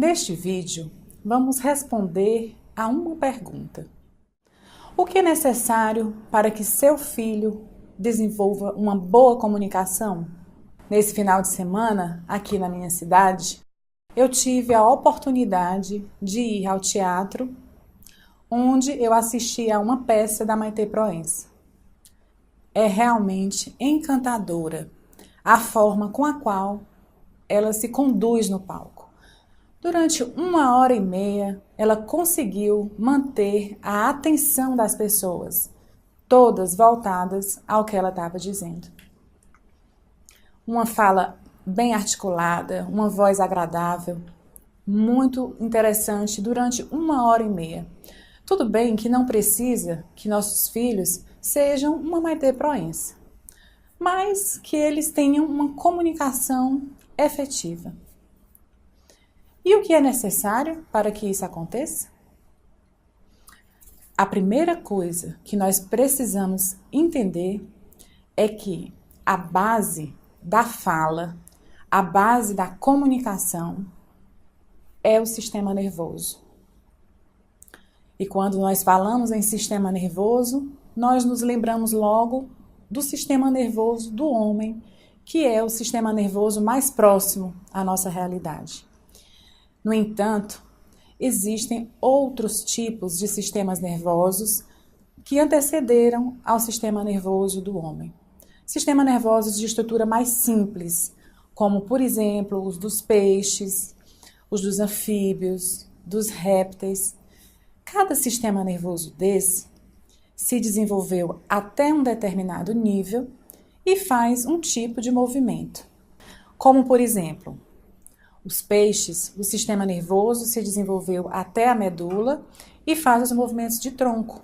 Neste vídeo, vamos responder a uma pergunta. O que é necessário para que seu filho desenvolva uma boa comunicação? Nesse final de semana, aqui na minha cidade, eu tive a oportunidade de ir ao teatro, onde eu assisti a uma peça da Maitê Proença. É realmente encantadora a forma com a qual ela se conduz no palco. Durante 1h30, ela conseguiu manter a atenção das pessoas, todas voltadas ao que ela estava dizendo. Uma fala bem articulada, uma voz agradável, muito interessante durante 1h30. Tudo bem que não precisa que nossos filhos sejam uma Maitê Proença, mas que eles tenham uma comunicação efetiva. E o que é necessário para que isso aconteça? A primeira coisa que nós precisamos entender é que a base da fala, a base da comunicação é o sistema nervoso. E quando nós falamos em sistema nervoso, nós nos lembramos logo do sistema nervoso do homem, que é o sistema nervoso mais próximo à nossa realidade. No entanto, existem outros tipos de sistemas nervosos que antecederam ao sistema nervoso do homem. Sistemas nervosos de estrutura mais simples, como, por exemplo, os dos peixes, os dos anfíbios, dos répteis. Cada sistema nervoso desse se desenvolveu até um determinado nível e faz um tipo de movimento. Como, por exemplo, os peixes, o sistema nervoso se desenvolveu até a medula e faz os movimentos de tronco.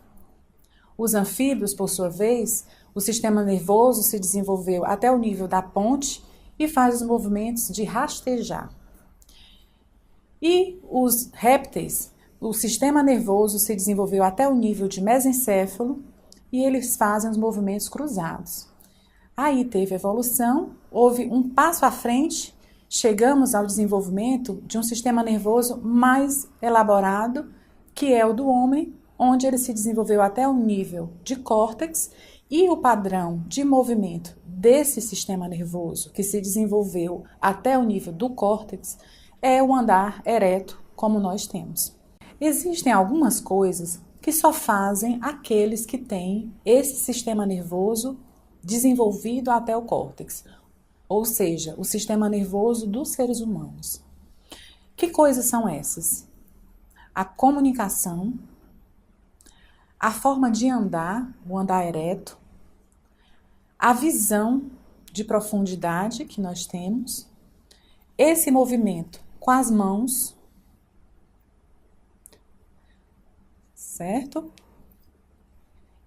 Os anfíbios, por sua vez, o sistema nervoso se desenvolveu até o nível da ponte e faz os movimentos de rastejar. E os répteis, o sistema nervoso se desenvolveu até o nível de mesencéfalo e eles fazem os movimentos cruzados. Aí teve evolução, houve um passo à frente. Chegamos ao desenvolvimento de um sistema nervoso mais elaborado, que é o do homem, onde ele se desenvolveu até o nível de córtex, e o padrão de movimento desse sistema nervoso, que se desenvolveu até o nível do córtex, é o andar ereto, como nós temos. Existem algumas coisas que só fazem aqueles que têm esse sistema nervoso desenvolvido até o córtex, ou seja, o sistema nervoso dos seres humanos. Que coisas são essas? A comunicação, a forma de andar, o andar ereto, a visão de profundidade que nós temos, esse movimento com as mãos, certo?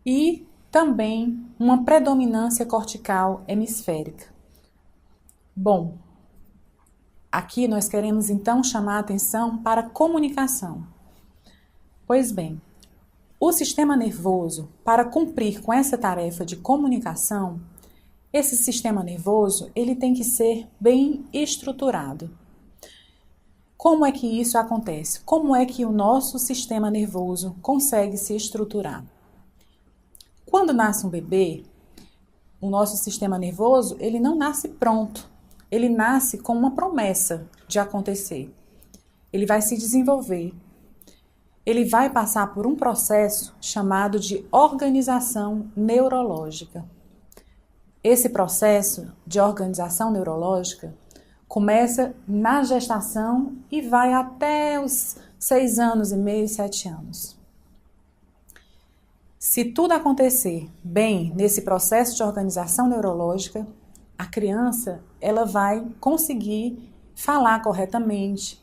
E também uma predominância cortical hemisférica. Bom, aqui nós queremos então chamar a atenção para a comunicação. Pois bem, o sistema nervoso, para cumprir com essa tarefa de comunicação, esse sistema nervoso ele tem que ser bem estruturado. Como é que isso acontece? Como é que o nosso sistema nervoso consegue se estruturar? Quando nasce um bebê, o nosso sistema nervoso ele não nasce pronto. Ele nasce com uma promessa de acontecer. Ele vai se desenvolver. Ele vai passar por um processo chamado de organização neurológica. Esse processo de organização neurológica começa na gestação e vai até os 6 anos e meio, 7 anos. Se tudo acontecer bem nesse processo de organização neurológica, a criança ela vai conseguir falar corretamente,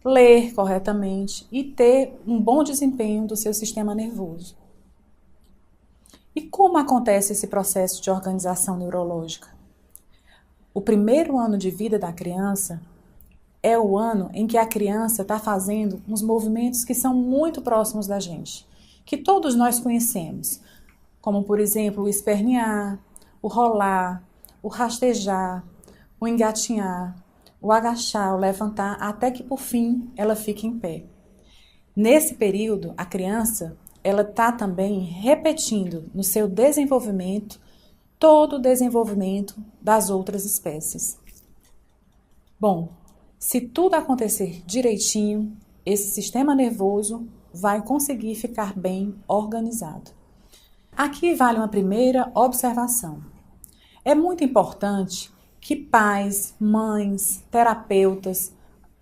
ler corretamente e ter um bom desempenho do seu sistema nervoso. E como acontece esse processo de organização neurológica? O primeiro ano de vida da criança é o ano em que a criança está fazendo uns movimentos que são muito próximos da gente, que todos nós conhecemos, como por exemplo o espernear, o rolar, o rastejar, o engatinhar, o agachar, o levantar, até que por fim ela fique em pé. Nesse período, a criança ela está também repetindo no seu desenvolvimento todo o desenvolvimento das outras espécies. Bom, se tudo acontecer direitinho, esse sistema nervoso vai conseguir ficar bem organizado. Aqui vale uma primeira observação. É muito importante que pais, mães, terapeutas,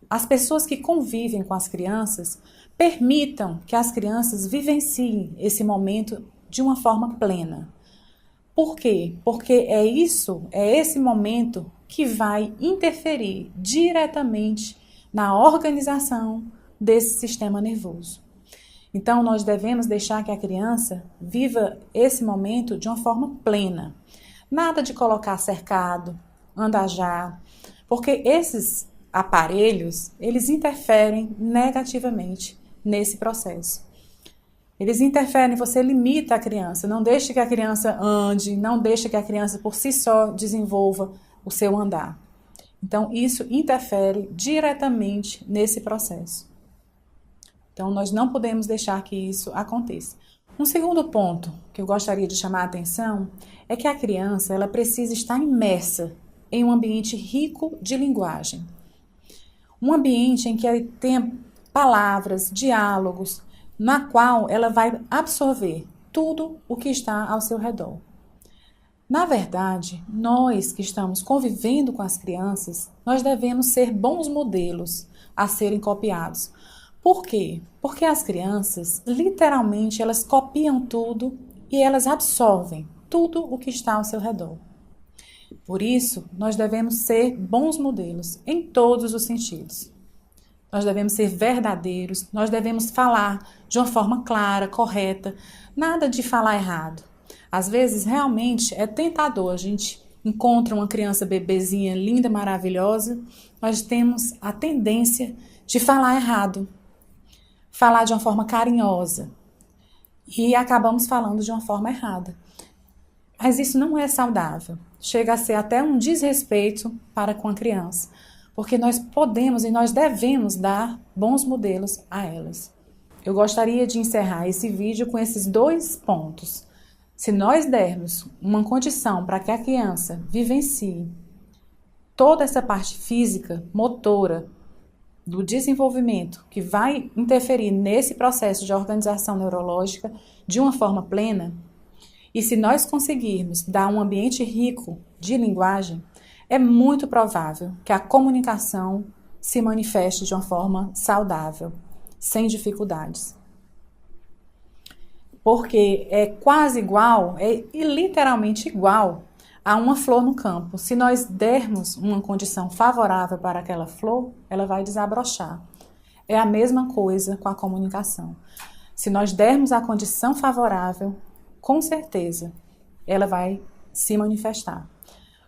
as pessoas que convivem com as crianças, permitam que as crianças vivenciem esse momento de uma forma plena. Por quê? Porque é esse momento que vai interferir diretamente na organização desse sistema nervoso. Então, nós devemos deixar que a criança viva esse momento de uma forma plena. Nada de colocar cercado, andajar, porque esses aparelhos, eles interferem negativamente nesse processo. Eles interferem, você limita a criança, não deixe que a criança ande, não deixe que a criança por si só desenvolva o seu andar. Então, isso interfere diretamente nesse processo. Então, nós não podemos deixar que isso aconteça. Um segundo ponto que eu gostaria de chamar a atenção é que a criança ela precisa estar imersa em um ambiente rico de linguagem. Um ambiente em que ela tenha palavras, diálogos, na qual ela vai absorver tudo o que está ao seu redor. Na verdade, nós que estamos convivendo com as crianças, nós devemos ser bons modelos a serem copiados. Por quê? Porque as crianças, literalmente, elas copiam tudo e elas absorvem tudo o que está ao seu redor. Por isso, nós devemos ser bons modelos em todos os sentidos. Nós devemos ser verdadeiros, nós devemos falar de uma forma clara, correta, nada de falar errado. Às vezes, realmente, é tentador. A gente encontra uma criança bebezinha linda, maravilhosa, nós temos a tendência de falar errado, falar de uma forma carinhosa e acabamos falando de uma forma errada. Mas isso não é saudável. Chega a ser até um desrespeito para com a criança. Porque nós podemos e nós devemos dar bons modelos a elas. Eu gostaria de encerrar esse vídeo com esses 2 pontos. Se nós dermos uma condição para que a criança vivencie toda essa parte física, motora, do desenvolvimento, que vai interferir nesse processo de organização neurológica de uma forma plena, e se nós conseguirmos dar um ambiente rico de linguagem, é muito provável que a comunicação se manifeste de uma forma saudável, sem dificuldades. Porque é quase igual, é literalmente igual a uma flor no campo. Se nós dermos uma condição favorável para aquela flor, ela vai desabrochar. É a mesma coisa com a comunicação. Se nós dermos a condição favorável, com certeza, ela vai se manifestar.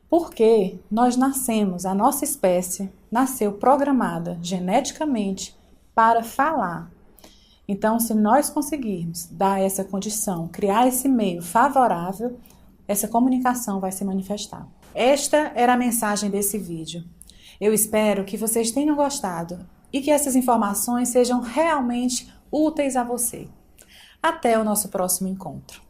Porque nós nascemos, a nossa espécie nasceu programada geneticamente para falar. Então, se nós conseguirmos dar essa condição, criar esse meio favorável, essa comunicação vai se manifestar. Esta era a mensagem desse vídeo. Eu espero que vocês tenham gostado e que essas informações sejam realmente úteis a você. Até o nosso próximo encontro.